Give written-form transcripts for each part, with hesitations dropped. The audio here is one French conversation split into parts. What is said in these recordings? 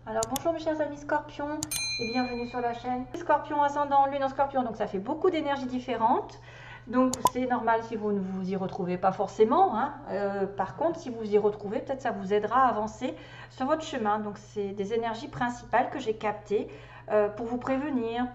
Alors bonjour mes chers amis Scorpions et bienvenue sur la chaîne. Scorpion ascendant, lune en Scorpion, donc ça fait beaucoup d'énergies différentes. Donc c'est normal si vous ne vous y retrouvez pas forcément. Par contre, si vous vous y retrouvez, peut-être ça vous aidera à avancer sur votre chemin. Donc c'est des énergies principales que j'ai captées pour vous prévenir,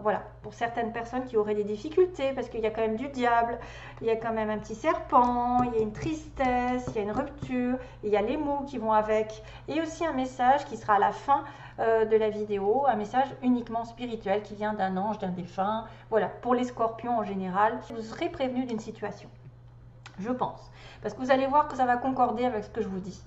voilà, pour certaines personnes qui auraient des difficultés, parce qu'il y a quand même du diable, il y a quand même un petit serpent, il y a une tristesse, il y a une rupture, il y a les mots qui vont avec, et aussi un message qui sera à la fin de la vidéo, un message uniquement spirituel qui vient d'un ange, d'un défunt. Voilà, pour les Scorpions en général, vous serez prévenu d'une situation, je pense, parce que vous allez voir que ça va concorder avec ce que je vous dis.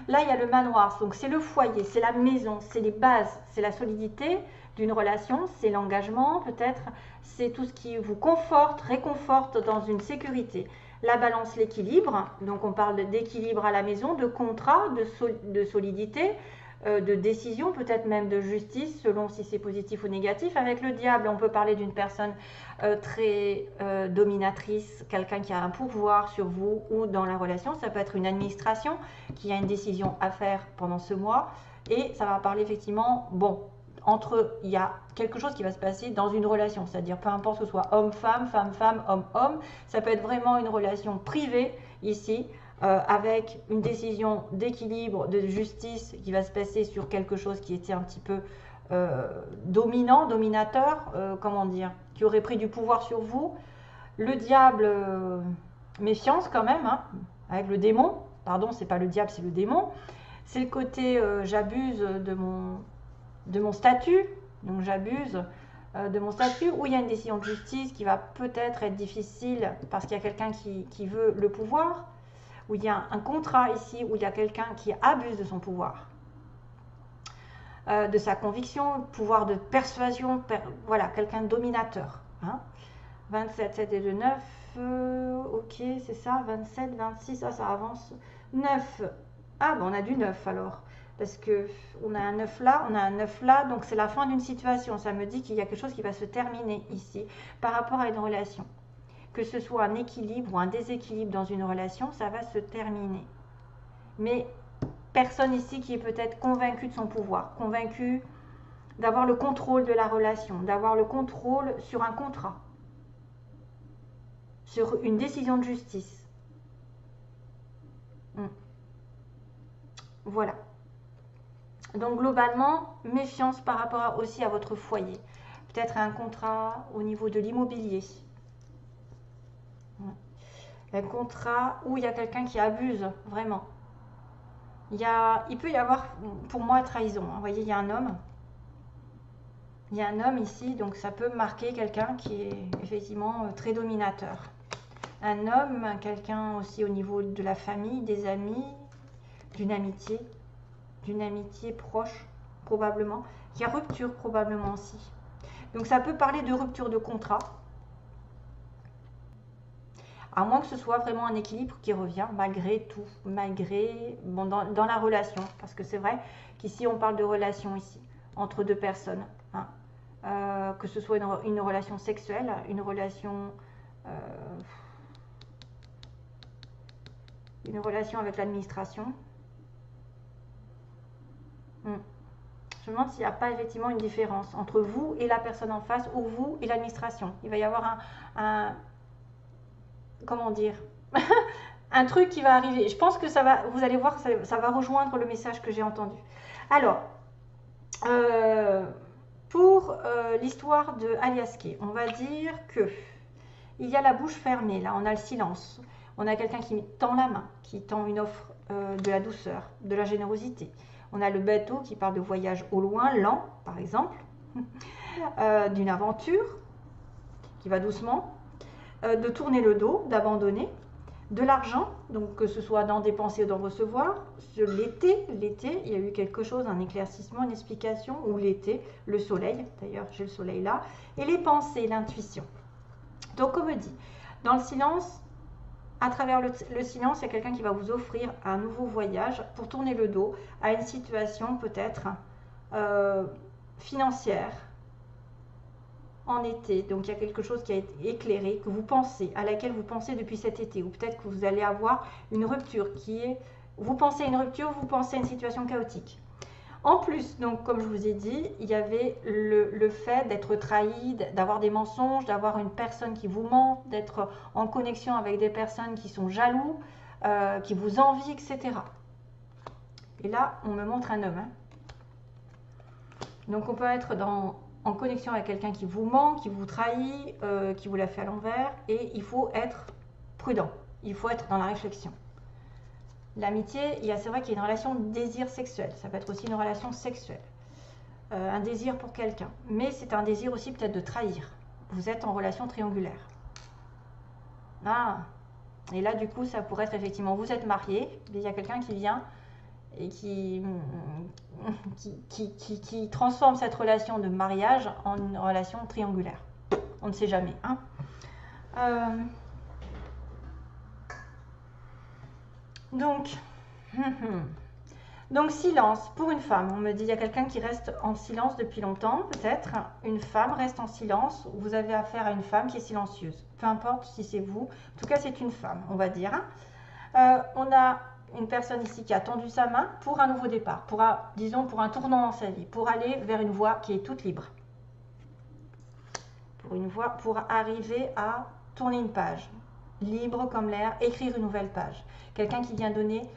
Là, il y a le manoir, donc c'est le foyer, c'est la maison, c'est les bases, c'est la solidité d'une relation, c'est l'engagement peut-être, c'est tout ce qui vous conforte, réconforte dans une sécurité. La balance, l'équilibre, donc on parle d'équilibre à la maison, de contrat, de solidité, de décision, peut-être même de justice, selon si c'est positif ou négatif. Avec le diable, on peut parler d'une personne très dominatrice, quelqu'un qui a un pouvoir sur vous ou dans la relation. Ça peut être une administration qui a une décision à faire pendant ce mois. Et ça va parler effectivement, bon, il y a quelque chose qui va se passer dans une relation, c'est-à-dire peu importe que ce soit homme-femme, femme-femme, homme-homme, ça peut être vraiment une relation privée ici, avec une décision d'équilibre, de justice qui va se passer sur quelque chose qui était un petit peu dominant, dominateur, comment dire, qui aurait pris du pouvoir sur vous. Le diable, méfiance quand même, hein, avec le démon, pardon, c'est pas le diable, c'est le démon. C'est le côté j'abuse de mon statut, donc j'abuse de mon statut, où il y a une décision de justice qui va peut-être être difficile parce qu'il y a quelqu'un qui veut le pouvoir, où il y a un contrat ici, où il y a quelqu'un qui abuse de son pouvoir, de sa conviction, pouvoir de persuasion, voilà, quelqu'un de dominateur. 27, 7 et 2, 9, ok, c'est ça, 27, 26, ça avance, 9, ah bon, on a du 9 alors, parce que on a un 9 là, on a un 9 là, donc c'est la fin d'une situation, ça me dit qu'il y a quelque chose qui va se terminer ici, par rapport à une relation. Que ce soit un équilibre ou un déséquilibre dans une relation, ça va se terminer. Mais personne ici qui est peut-être convaincu de son pouvoir, convaincu d'avoir le contrôle de la relation, d'avoir le contrôle sur un contrat, sur une décision de justice. Voilà. Donc globalement, méfiance par rapport aussi à votre foyer. Peut-être un contrat au niveau de l'immobilier. Un contrat où il y a quelqu'un qui abuse, vraiment. Il peut y avoir, pour moi, trahison. Vous voyez, il y a un homme. Il y a un homme ici, donc ça peut marquer quelqu'un qui est effectivement très dominateur. Un homme, quelqu'un aussi au niveau de la famille, des amis, d'une amitié proche, probablement. Il y a rupture, probablement aussi. Donc ça peut parler de rupture de contrat. À moins que ce soit vraiment un équilibre qui revient malgré tout, bon, dans la relation. Parce que c'est vrai qu'ici, on parle de relation ici, entre deux personnes. Que ce soit une relation sexuelle, une relation avec l'administration. Je me demande s'il n'y a pas effectivement une différence entre vous et la personne en face ou vous et l'administration. Il va y avoir comment dire, un truc qui va arriver. Je pense que vous allez voir que ça va rejoindre le message que j'ai entendu. Alors, pour l'histoire de Aliaske, on va dire que il y a la bouche fermée, là, on a le silence. On a quelqu'un qui tend la main, qui tend une offre de la douceur, de la générosité. On a le bateau qui parle de voyage au loin, lent, par exemple, d'une aventure qui va doucement, de tourner le dos, d'abandonner, de l'argent, donc que ce soit d'en dépenser ou d'en recevoir. L'été, il y a eu quelque chose, un éclaircissement, une explication, ou l'été, le soleil, d'ailleurs j'ai le soleil là, et les pensées, l'intuition. Donc on me dit, dans le silence, à travers le silence, il y a quelqu'un qui va vous offrir un nouveau voyage pour tourner le dos à une situation peut-être financière en été. Donc il y a quelque chose qui a été éclairé, que vous pensez, à laquelle vous pensez depuis cet été. Ou peut-être que vous allez avoir une rupture qui est... Vous pensez à une rupture, vous pensez à une situation chaotique. En plus, donc comme je vous ai dit, il y avait le fait d'être trahi, d'avoir des mensonges, d'avoir une personne qui vous ment, d'être en connexion avec des personnes qui sont jaloux, qui vous envient, etc. Et là, on me montre un homme. Hein. Donc on peut être en connexion avec quelqu'un qui vous ment, qui vous trahit, qui vous l'a fait à l'envers, et il faut être prudent, il faut être dans la réflexion. L'amitié, c'est vrai qu'il y a une relation de désir sexuel, ça peut être aussi une relation sexuelle, un désir pour quelqu'un, mais c'est un désir aussi peut-être de trahir. Vous êtes en relation triangulaire. Ah, et là du coup ça pourrait être effectivement, vous êtes marié, mais il y a quelqu'un qui vient et qui transforme cette relation de mariage en une relation triangulaire. On ne sait jamais. Hein. Donc, silence pour une femme. On me dit il y a quelqu'un qui reste en silence depuis longtemps, peut-être. Une femme reste en silence. Vous avez affaire à une femme qui est silencieuse. Peu importe si c'est vous. En tout cas, c'est une femme, on va dire. On a une personne ici qui a tendu sa main pour un nouveau départ, disons pour un tournant dans sa vie, pour aller vers une voie qui est toute libre. Pour arriver à tourner une page, libre comme l'air, écrire une nouvelle page. Quelqu'un qui vient donner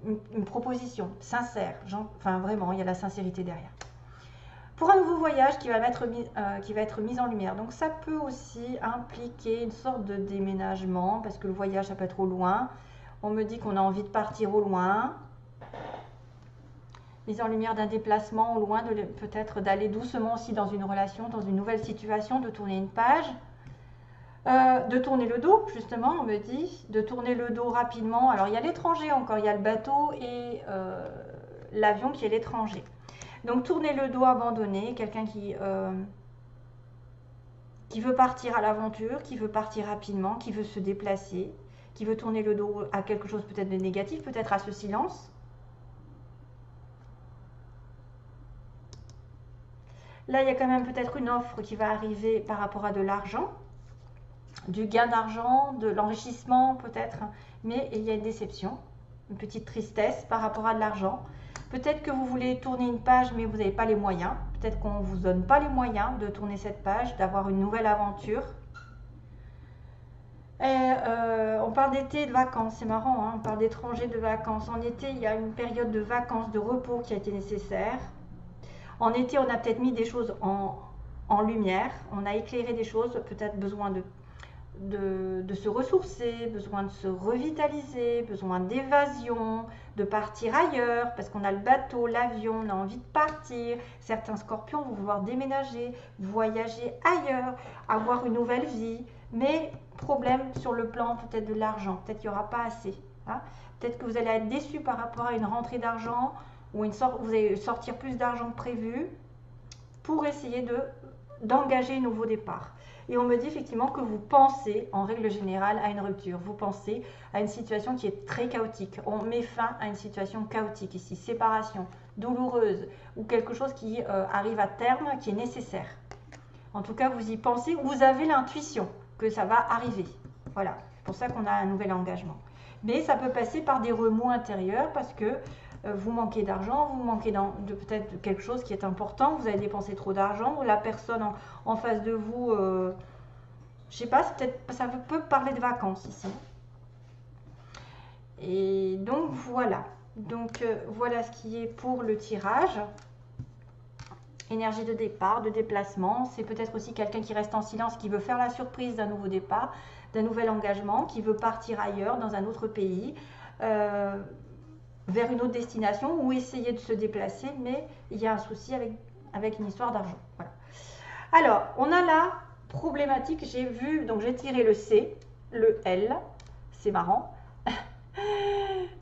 une proposition sincère, enfin vraiment, il y a la sincérité derrière. Pour un nouveau voyage qui va être mis en lumière. Donc ça peut aussi impliquer une sorte de déménagement, parce que le voyage, ça peut être au loin. On me dit qu'on a envie de partir au loin. Mise en lumière d'un déplacement au loin, peut-être d'aller doucement aussi dans une relation, dans une nouvelle situation, de tourner une page. De tourner le dos, justement, on me dit, de tourner le dos rapidement. Alors, il y a l'étranger encore, il y a le bateau et l'avion qui est l'étranger. Donc, tourner le dos abandonné, quelqu'un qui veut partir à l'aventure, qui veut partir rapidement, qui veut se déplacer, qui veut tourner le dos à quelque chose peut-être de négatif, peut-être à ce silence. Là, il y a quand même peut-être une offre qui va arriver par rapport à de l'argent, du gain d'argent, de l'enrichissement peut-être, mais il y a une déception, une petite tristesse par rapport à de l'argent. Peut-être que vous voulez tourner une page, mais vous n'avez pas les moyens. Peut-être qu'on ne vous donne pas les moyens de tourner cette page, d'avoir une nouvelle aventure. Et on parle d'été et de vacances, c'est marrant, hein, on parle d'étrangers, de vacances. En été, il y a une période de vacances, de repos qui a été nécessaire. En été, on a peut-être mis des choses en lumière, on a éclairé des choses, peut-être besoin de se ressourcer, besoin de se revitaliser, besoin d'évasion, de partir ailleurs, parce qu'on a le bateau, l'avion, on a envie de partir. Certains scorpions vont vouloir déménager, voyager ailleurs, avoir une nouvelle vie, mais problème sur le plan peut-être de l'argent, peut-être qu'il n'y aura pas assez. Hein. Peut-être que vous allez être déçu par rapport à une rentrée d'argent, ou vous allez sortir plus d'argent que prévu pour essayer d'engager un nouveau départ. Et on me dit effectivement que vous pensez, en règle générale, à une rupture. Vous pensez à une situation qui est très chaotique. On met fin à une situation chaotique ici, séparation, douloureuse, ou quelque chose qui arrive à terme, qui est nécessaire. En tout cas, vous y pensez, vous avez l'intuition que ça va arriver. Voilà, c'est pour ça qu'on a un nouvel engagement. Mais ça peut passer par des remous intérieurs parce que vous manquez d'argent, vous manquez de peut-être quelque chose qui est important, vous avez dépensé trop d'argent, ou la personne en face de vous, je sais pas, ça peut parler de vacances ici. Et donc voilà, voilà ce qui est pour le tirage. Énergie de départ, de déplacement, c'est peut-être aussi quelqu'un qui reste en silence, qui veut faire la surprise d'un nouveau départ, d'un nouvel engagement, qui veut partir ailleurs, dans un autre pays, vers une autre destination ou essayer de se déplacer, mais il y a un souci avec une histoire d'argent. Voilà. Alors, on a la problématique, j'ai vu, donc j'ai tiré le C, le L, c'est marrant,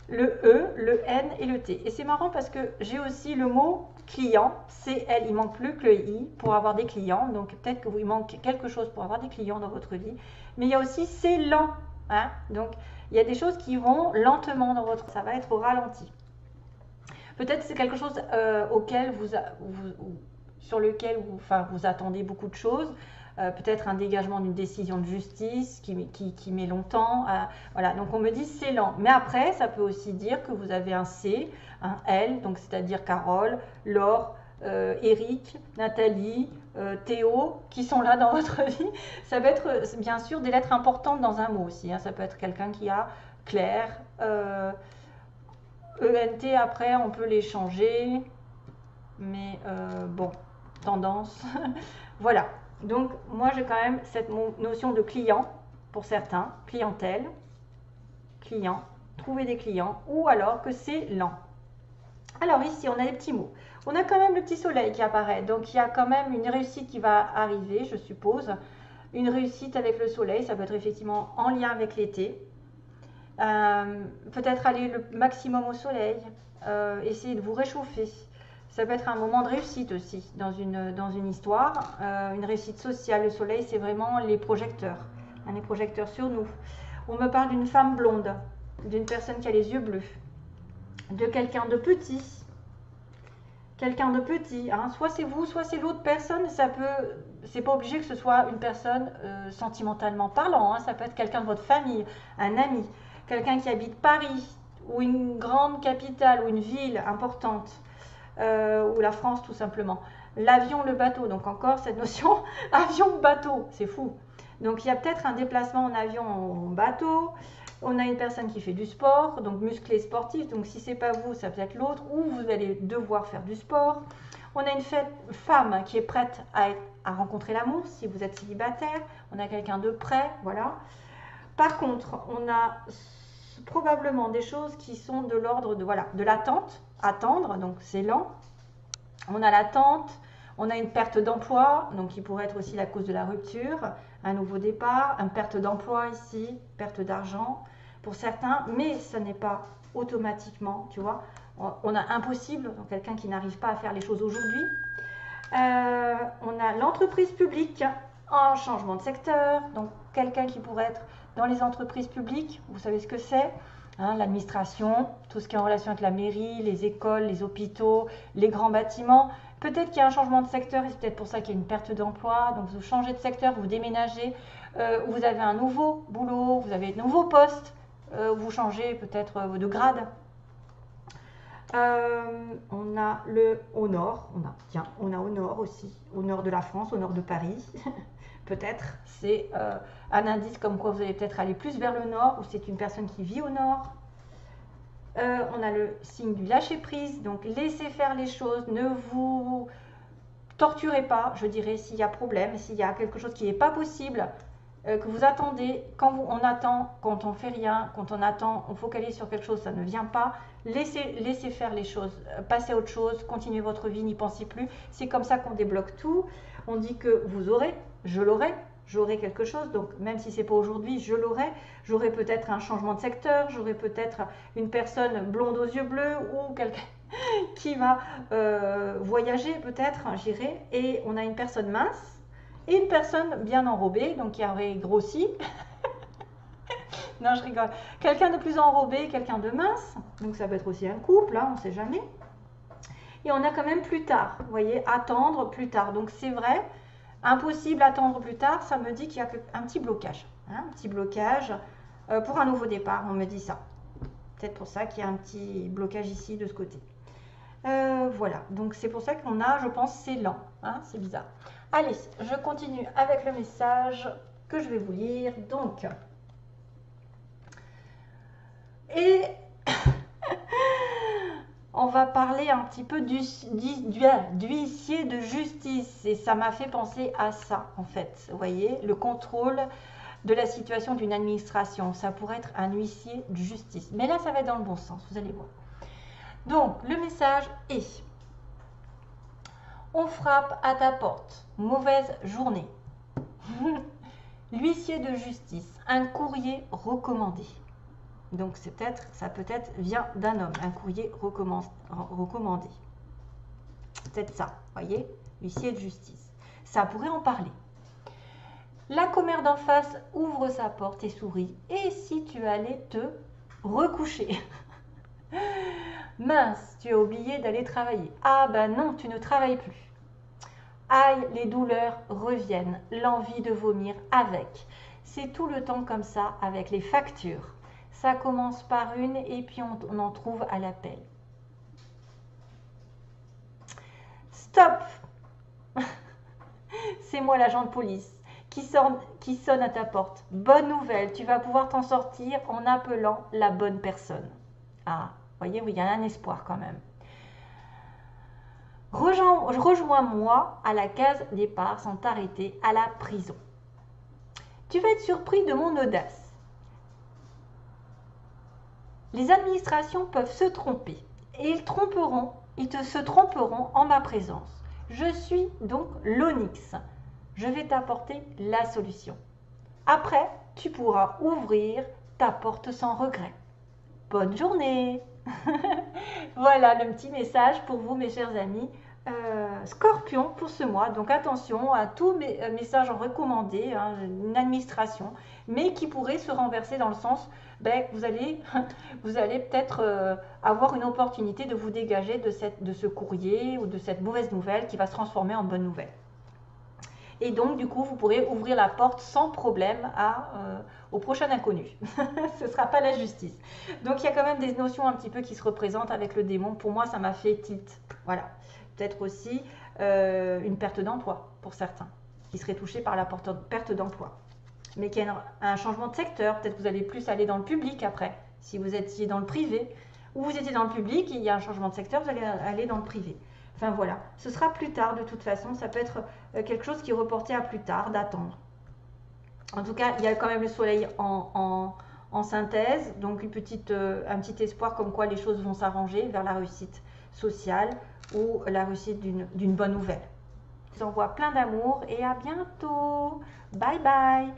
le E, le N et le T. Et c'est marrant parce que j'ai aussi le mot client, CL, il manque plus que le I pour avoir des clients, donc peut-être que vous il manque quelque chose pour avoir des clients dans votre vie, mais il y a aussi c'est lent, hein, donc il y a des choses qui vont lentement dans votre... Ça va être au ralenti. Peut-être c'est quelque chose sur lequel vous attendez beaucoup de choses. peut-être un dégagement d'une décision de justice qui met longtemps. Voilà, donc on me dit c'est lent. Mais après, ça peut aussi dire que vous avez un C, un L, donc c'est-à-dire Carole, Laure, Eric, Nathalie, Théo, qui sont là dans votre vie. Ça peut être bien sûr des lettres importantes dans un mot aussi. Hein. Ça peut être quelqu'un qui a Claire, ENT, après on peut les changer. Mais bon, tendance. Voilà. Donc moi j'ai quand même cette notion de client pour certains, clientèle, client, trouver des clients, ou alors que c'est lent. Alors ici on a des petits mots. On a quand même le petit soleil qui apparaît, donc il y a quand même une réussite qui va arriver, je suppose. Une réussite avec le soleil, ça peut être effectivement en lien avec l'été. Peut-être aller le maximum au soleil, essayer de vous réchauffer. Ça peut être un moment de réussite aussi dans une histoire, une réussite sociale. Le soleil, c'est vraiment les projecteurs, hein, les projecteurs sur nous. On me parle d'une femme blonde, d'une personne qui a les yeux bleus, de quelqu'un de petit. Quelqu'un de petit, hein. Soit c'est vous, soit c'est l'autre personne. C'est pas obligé que ce soit une personne sentimentalement parlant, hein. Ça peut être quelqu'un de votre famille, un ami, quelqu'un qui habite Paris ou une grande capitale ou une ville importante. Ou la France tout simplement. L'avion, le bateau, donc encore cette notion avion-bateau, c'est fou. Donc il y a peut-être un déplacement en avion, en bateau. On a une personne qui fait du sport, donc musclé sportif, donc si c'est pas vous, ça peut être l'autre, ou vous allez devoir faire du sport. On a une femme qui est prête à rencontrer l'amour, si vous êtes célibataire. On a quelqu'un de prêt, voilà. Par contre, on a probablement des choses qui sont de l'ordre de l'attente, attendre, donc c'est lent. On a l'attente, on a une perte d'emploi, donc qui pourrait être aussi la cause de la rupture, un nouveau départ, une perte d'emploi ici, perte d'argent pour certains, mais ce n'est pas automatiquement, tu vois. On a impossible, donc quelqu'un qui n'arrive pas à faire les choses aujourd'hui. On a l'entreprise publique en changement de secteur, donc quelqu'un qui pourrait être dans les entreprises publiques, vous savez ce que c'est, hein, l'administration, tout ce qui est en relation avec la mairie, les écoles, les hôpitaux, les grands bâtiments. Peut-être qu'il y a un changement de secteur et c'est peut-être pour ça qu'il y a une perte d'emploi. Donc vous changez de secteur, vous déménagez, vous avez un nouveau boulot, vous avez de nouveaux postes, vous changez peut-être de grade. On a au nord, on a au nord aussi, au nord de la France, au nord de Paris. Peut-être, c'est un indice comme quoi vous allez peut-être aller plus vers le nord, ou c'est une personne qui vit au nord. On a le signe du lâcher-prise, donc laissez faire les choses, ne vous torturez pas, je dirais, s'il y a problème, s'il y a quelque chose qui n'est pas possible, que vous attendez, on attend, quand on fait rien, quand on attend, on focalise sur quelque chose, ça ne vient pas, laissez faire les choses, passez à autre chose, continuez votre vie, n'y pensez plus, c'est comme ça qu'on débloque tout. On dit que vous aurez, je l'aurai, j'aurai quelque chose, donc même si c'est pas aujourd'hui, je l'aurai, j'aurai peut-être un changement de secteur, j'aurai peut-être une personne blonde aux yeux bleus ou quelqu'un qui va voyager peut-être, j'irai, et on a une personne mince et une personne bien enrobée, donc qui aurait grossi. Non, je rigole. Quelqu'un de plus enrobé, quelqu'un de mince, donc ça peut être aussi un couple, hein, on ne sait jamais. Et on a quand même plus tard, vous voyez, attendre plus tard. Donc c'est vrai, impossible attendre plus tard, ça me dit qu'il y a un petit blocage. Hein, un petit blocage pour un nouveau départ, on me dit ça. Peut-être pour ça qu'il y a un petit blocage ici, de ce côté. Voilà, donc c'est pour ça qu'on a, je pense, c'est lent. Hein, c'est bizarre. Allez, je continue avec le message que je vais vous lire. Donc, et on va parler un petit peu d'huissier de justice. Et ça m'a fait penser à ça, en fait. Vous voyez, le contrôle de la situation d'une administration. Ça pourrait être un huissier de justice. Mais là, ça va être dans le bon sens, vous allez voir. Donc, le message est: on frappe à ta porte. Mauvaise journée. L'huissier de justice. Un courrier recommandé. Donc ça peut-être vient d'un homme, un courrier recommandé. Peut-être ça, voyez, huissier de justice. Ça pourrait en parler. La commère d'en face ouvre sa porte et sourit. Et si tu allais te recoucher? Mince, tu as oublié d'aller travailler. Ah ben non, tu ne travailles plus. Aïe, les douleurs reviennent, l'envie de vomir avec. C'est tout le temps comme ça avec les factures. Ça commence par une et puis on en trouve à l'appel. Stop! C'est moi l'agent de police qui sonne à ta porte. Bonne nouvelle, tu vas pouvoir t'en sortir en appelant la bonne personne. Ah, voyez, oui, il y a un espoir quand même. Rejoins-moi à la case départ sans t'arrêter à la prison. Tu vas être surpris de mon audace. Les administrations peuvent se tromper et ils se tromperont en ma présence. Je suis donc l'Onyx. Je vais t'apporter la solution. Après, tu pourras ouvrir ta porte sans regret. Bonne journée! Voilà le petit message pour vous, mes chers amis. Scorpion pour ce mois, donc attention à tous mes messages recommandés, hein, une administration, mais qui pourrait se renverser dans le sens que vous allez peut-être avoir une opportunité de vous dégager de ce courrier ou de cette mauvaise nouvelle qui va se transformer en bonne nouvelle. Et donc, du coup, vous pourrez ouvrir la porte sans problème au prochain inconnu. Ce ne sera pas la justice. Donc, il y a quand même des notions un petit peu qui se représentent avec le démon. Pour moi, ça m'a fait tilt. Voilà. Peut-être aussi une perte d'emploi pour certains, qui seraient touchés par la perte d'emploi. Mais qu'il y a un changement de secteur. Peut-être que vous allez plus aller dans le public après. Si vous étiez dans le privé, ou vous étiez dans le public, et il y a un changement de secteur, vous allez aller dans le privé. Enfin voilà, ce sera plus tard de toute façon, ça peut être quelque chose qui est reporté à plus tard, d'attendre. En tout cas, il y a quand même le soleil en synthèse, donc un petit espoir comme quoi les choses vont s'arranger vers la réussite sociale ou la réussite d'une bonne nouvelle. Je vous envoie plein d'amour et à bientôt. Bye bye.